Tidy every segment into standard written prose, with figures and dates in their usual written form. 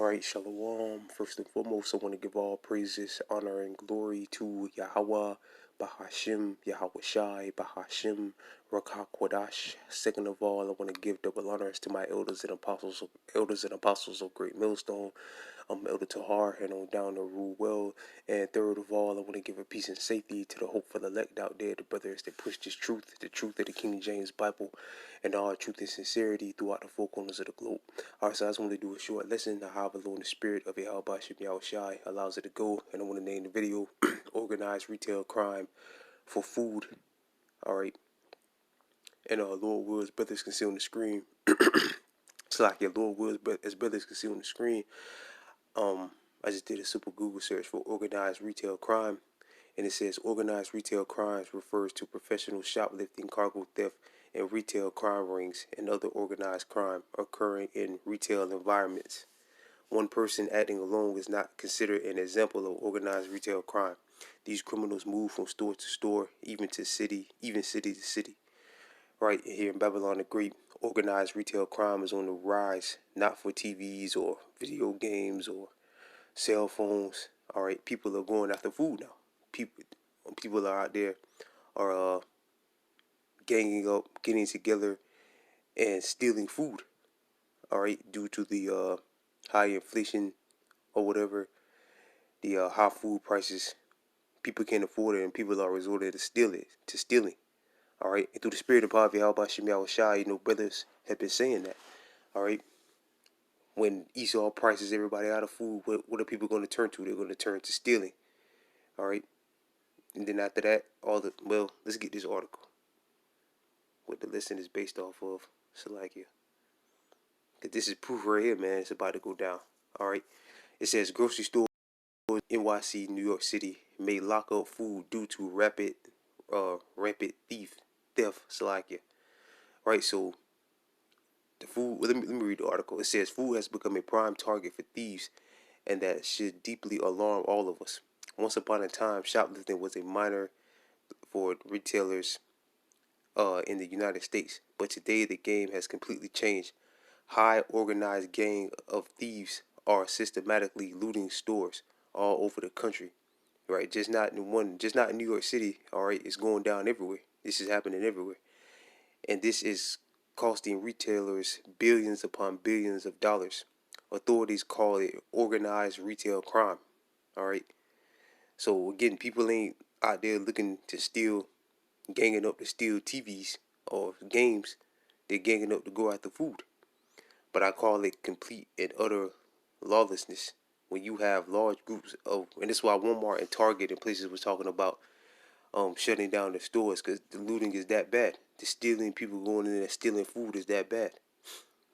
Alright, Shalom. First and foremost, I want to give all praises, honor, and glory to Yahweh, Bahashim, Yahweh Shai, Bahashim, Rakakwadash. Second of all, I want to give double honors to my elders and apostles of Great Millstone, Elder Tahar, and on down to Rule Well. And third of all, I want to give a peace and safety to the hopeful elect out there, the brothers that push this truth, the truth of the King James Bible, and all truth and sincerity throughout the four corners of the globe. Alright, so I just want to do a short lesson on how the Lord and the Spirit of Yahweh Shem Yahweh Shai allows it to go, and I want to name the video Organized Retail Crime for Food. Alright, and Lord Wills, brothers can see on the screen. It's like your Lord Wills, as brothers can see on the screen. I just did a simple Google search for organized retail crime, and it says organized retail crimes refers to professional shoplifting, cargo theft, and retail crime rings and other organized crime occurring in retail environments. One person acting alone is not considered an example of organized retail crime. These criminals move from store to store, even city to city. Right here in Babylon the Great, organized retail crime is on the rise, not for TVs or video games or cell phones. All right, people are going after food now. People are out there are ganging up, getting together, and stealing food. All right, due to the high inflation or whatever, the high food prices, people can't afford it, and people are resorting to stealing. All right, and through the spirit of poverty, how about Shem Yahweh Shai, brothers have been saying that. All right, when Esau prices everybody out of food, what are people going to turn to? They're going to turn to stealing. All right, and then after that, let's get this article. What the lesson is based off of, Salakia. Because this is proof right here, man. It's about to go down. All right, it says grocery store NYC, New York City may lock up food due to rampant theft, Salakia. Right, so the food. Let me read the article. It says food has become a prime target for thieves, and that should deeply alarm all of us. Once upon a time, shoplifting was a minor for retailers in the United States, but today the game has completely changed. High organized gang of thieves are systematically looting stores all over the country. Right, just not in New York City. All right, it's going down everywhere. This is happening everywhere, and this is costing retailers billions upon billions of dollars. Authorities call it organized retail crime. All right, so again, people ain't out there looking to steal, ganging up to steal TVs or games. They're ganging up to go after food. But I call it complete and utter lawlessness when you have large groups of, and this is why Walmart and Target and places was talking about shutting down the stores, because the looting is that bad. The stealing, people going in there stealing food is that bad.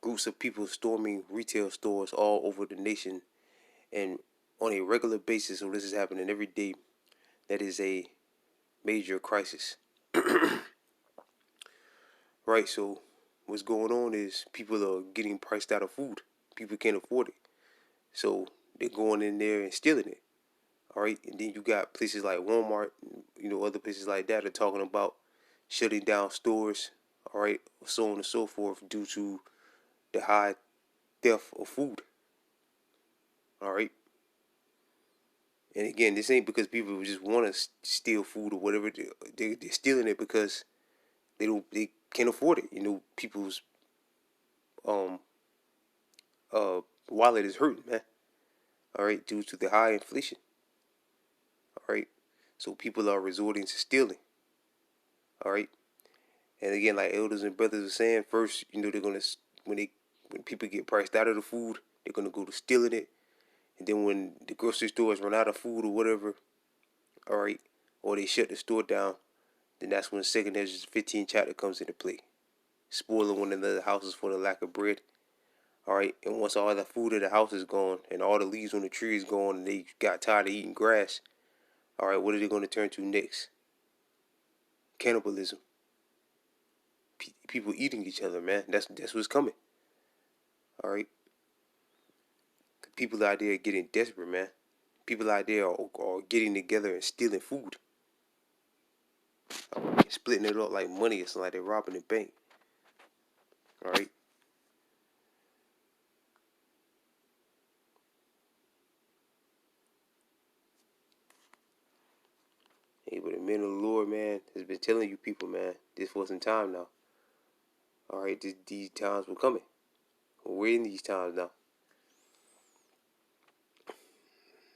Groups of people storming retail stores all over the nation and on a regular basis, so this is happening every day. That is a major crisis. Right, so what's going on is people are getting priced out of food. People can't afford it. So they're going in there and stealing it. All right, and then you got places like Walmart, other places like that are talking about shutting down stores, all right, so on and so forth, due to the high theft of food. All right, and again, this ain't because people just want to steal food or whatever. They're stealing it because they can't afford it. People's wallet is hurting, man. All right, due to the high inflation. All right, so people are resorting to stealing. All right. And again, like elders and brothers are saying, first, they're gonna when people get priced out of the food, they're gonna go to stealing it, and then when the grocery stores run out of food or whatever, all right, or they shut the store down, then that's when Second Ezra 15 chapter comes into play, spoiling one another's houses for the lack of bread. All right, and once all the food in the house is gone and all the leaves on the tree is gone, and they got tired of eating grass, all right, what are they going to turn to next? Cannibalism. People eating each other, man. That's what's coming. All right. People out there are getting desperate, man. People out there are getting together and stealing food. Splitting it up like money. It's like they're robbing the bank. All right. the men of the Lord, man, has been telling you people, man, this for some time now. All right, these times were coming. We're in these times now.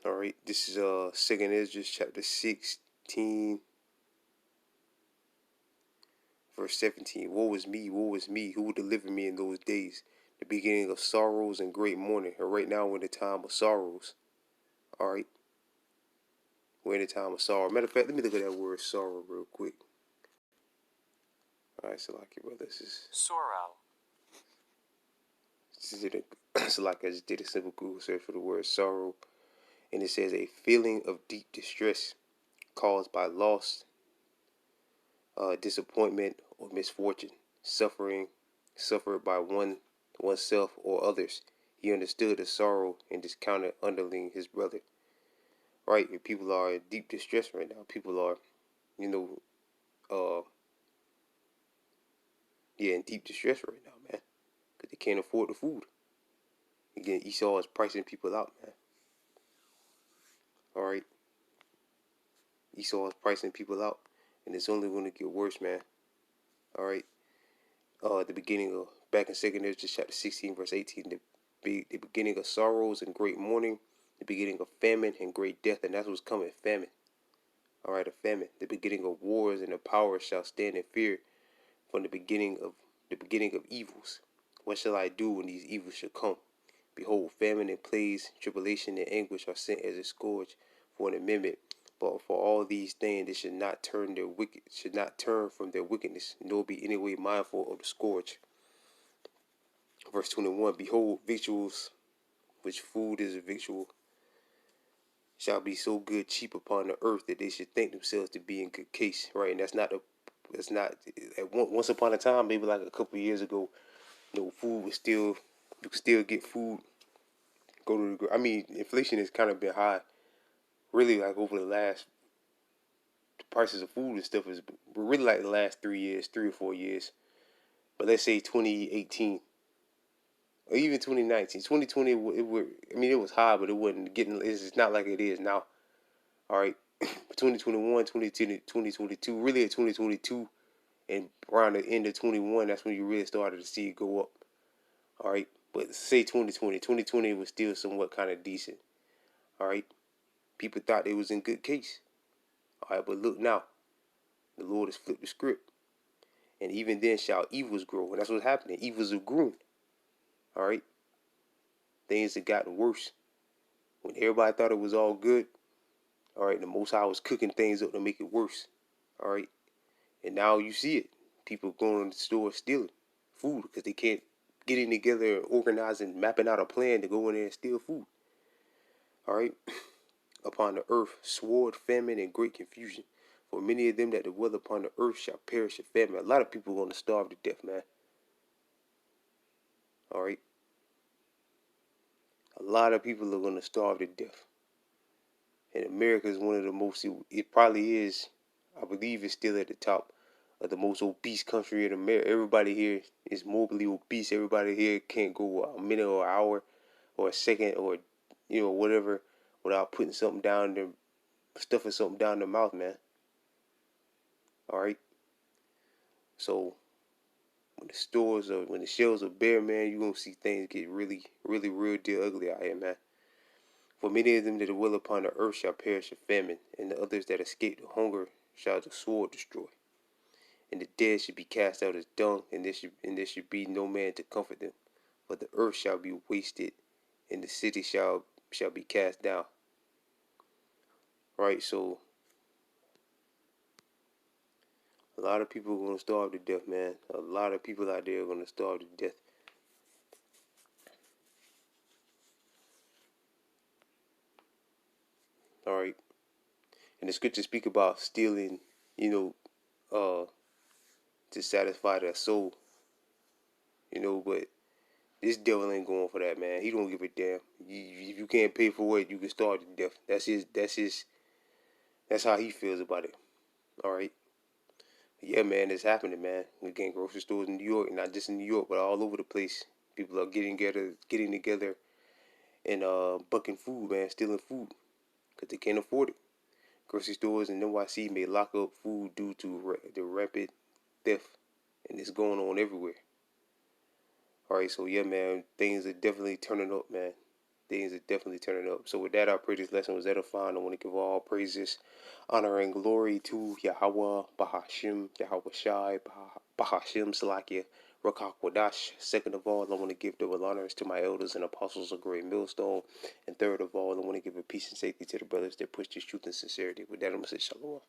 All right, this is 2nd Esdras chapter 16, verse 17. Woe is me, who will deliver me in those days? The beginning of sorrows and great mourning. And right now we're in the time of sorrows. All right, we're in the time of sorrow. Matter of fact, let me look at that word sorrow real quick. All right, Salaki, brother, this is sorrow. Salaki, I just did a simple Google search for the word sorrow, and it says a feeling of deep distress caused by loss, disappointment, or misfortune, suffered by oneself or others. He understood the sorrow and discounted underling his brother. Right, people are in deep distress right now. People are, in deep distress right now, man, because they can't afford the food. Again, Esau is pricing people out, man. All right, Esau is pricing people out, and it's only going to get worse, man. All right. The beginning of back in 2nd Esdras chapter 16, verse 18, the beginning of sorrows and great mourning, the beginning of famine and great death, and that's what's coming, famine. All right, a famine. The beginning of wars, and the powers shall stand in fear from the beginning of evils. What shall I do when these evils shall come? Behold, famine and plagues, tribulation and anguish are sent as a scourge for an amendment. But for all these things they should not turn from their wickedness, nor be any way mindful of the scourge. Verse 21, behold, victuals, which food is a victual, shall be so good cheap upon the earth that they should think themselves to be in good case. Right, and once upon a time, maybe like a couple of years ago, food was still, you could still get food. Inflation has kind of been high, really, like over the prices of food and stuff is really like the last 3 or 4 years. But let's say 2018 or even 2019, 2020, it was high, but it wasn't it's not like it is now. All right, 2021, 2022, really at 2022 and around the end of 21, that's when you really started to see it go up. All right, but say 2020 was still somewhat kind of decent. All right, people thought they was in good case. All right, but look now, the Lord has flipped the script, and even then shall evils grow, and that's what's happening. Evils have grown. All right, things have gotten worse. When everybody thought it was all good, all right, the Most High was cooking things up to make it worse. All right, and now you see it. People going to the store stealing food because they can't getting together, organizing, mapping out a plan to go in there and steal food. All right, upon the earth, sword, famine, and great confusion. For many of them that dwell upon the earth shall perish of famine. A lot of people are going to starve to death, man. All right, a lot of people are going to starve to death. And America is one of the most, it probably is, I believe it's still at the top of the most obese country in America. Everybody here is morbidly obese. Everybody here can't go a minute or an hour or a second or, whatever without putting something down their, stuffing something down their mouth, man. All right. So when the shelves are bare, man, you're going to see things get really, really real deal ugly out here, man. For many of them that dwell upon the earth shall perish of famine, and the others that escape the hunger shall the sword destroy. And the dead should be cast out as dung, and there should be no man to comfort them. For the earth shall be wasted, and the city shall be cast down. Right, so a lot of people are going to starve to death, man. A lot of people out there are going to starve to death. All right. And the scriptures speak about stealing, to satisfy their soul. But this devil ain't going for that, man. He don't give a damn. If you can't pay for it, you can starve to death. That's how he feels about it. All right. Yeah, man, it's happening, man. We're getting grocery stores in New York, not just in New York, but all over the place. People are getting together and bucking food, man, stealing food because they can't afford it. Grocery stores in NYC may lock up food due to the rapid theft, and it's going on everywhere. Alright, so yeah, man, things are definitely turning up, man. Things are definitely turning up. So with that, I pray this lesson was edifying. I want to give all praises, honor, and glory to Yahweh, Bahashim, Yahweh Shai, Bahashim, Salakia, Rakakwadash. Second of all, I want to give double honors to my elders and apostles of Great Millstone. And third of all, I want to give a peace and safety to the brothers that push this truth and sincerity. With that, I'm going to say shalom.